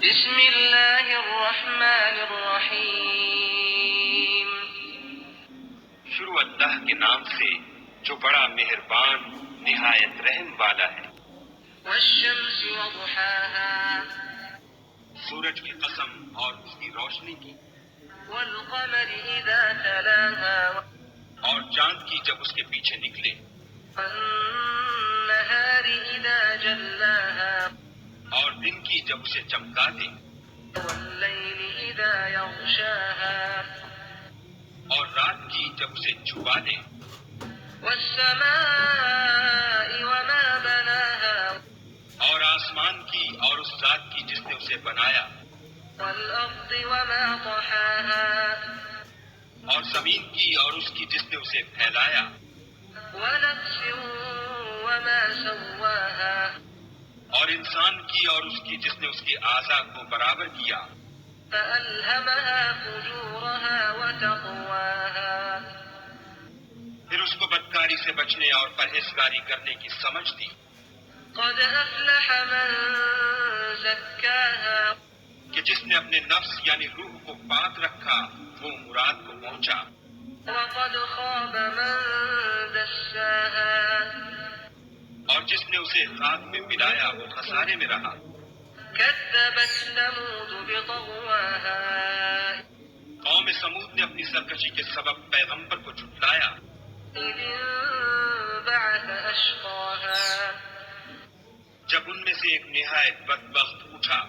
بسم اللہ الرحمن الرحیم شروع اللہ کے نام سے جو بڑا مہربان نہایت رحم والا ہے۔ والشمس وضحاها سورج کی قسم اور اس کی روشنی کی، والقمر اذا تلاها اور چاند کی جب اس کے پیچھے نکلے، والنهار اذا جلاها اور دن کی جب اسے چمکا دے، والليل اذا يغشاها اور رات کی جب اسے چھپا دے، والسماء وما بناها اور آسمان کی اور اس ذات کی جس نے اسے بنایا، والأرض وما طحاها اور زمین کی اور اس کی جس نے اسے پھیلایا، ونفس وما سواها اور انسان کی اور اس کی جس نے اس کے اعضاء کو برابر کیا، فألهمها فجورها وتقواها پھر اس کو بدکاری سے بچنے اور پرہیزگاری کرنے کی سمجھ دی۔ قد أفلح من زكاها کہ جس نے اپنے نفس یعنی روح کو پاک رکھا وہ مراد کو پہنچا، وقد خاب من دساها اور جس نے اسے خاک میں ملایا وہ خسارے میں رہا۔ كذبت ثمود بطغواها قوم سمود نے اپنی سرکشی کے سبب پیغمبر کو جھٹلایا إذ انبعث أشقاها جب ان میں سے ایک نہایت بدبخت اٹھا،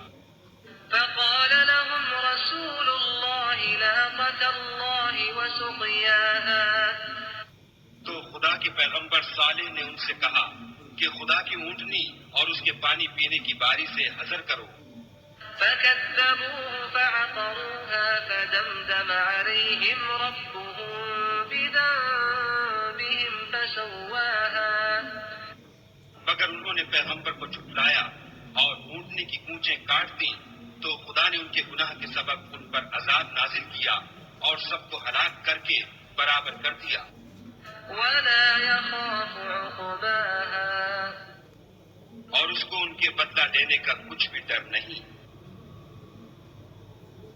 فقال لهم رسول الله ناقة الله وسقياها تو خدا کے پیغمبر صالح نے ان سے کہا کہ خدا کی اونٹنی اور اس کے پانی پینے کی باری سے حذر کرو۔ فكذبوه فعقروها فدمدم عليهم ربهم بذنبهم فسواها مگر انہوں نے پیغمبر کو جھٹلایا اور اونٹنی کی کونچیں کاٹ دیں تو خدا نے ان کے گناہ کے سبب ان پر عذاب نازل کیا اور سب کو ہلاک کر کے برابر کر دیا۔ ولا يخاف عقباها اور اس کو ان کے بدلہ دینے کا کچھ بھی ڈر نہیں۔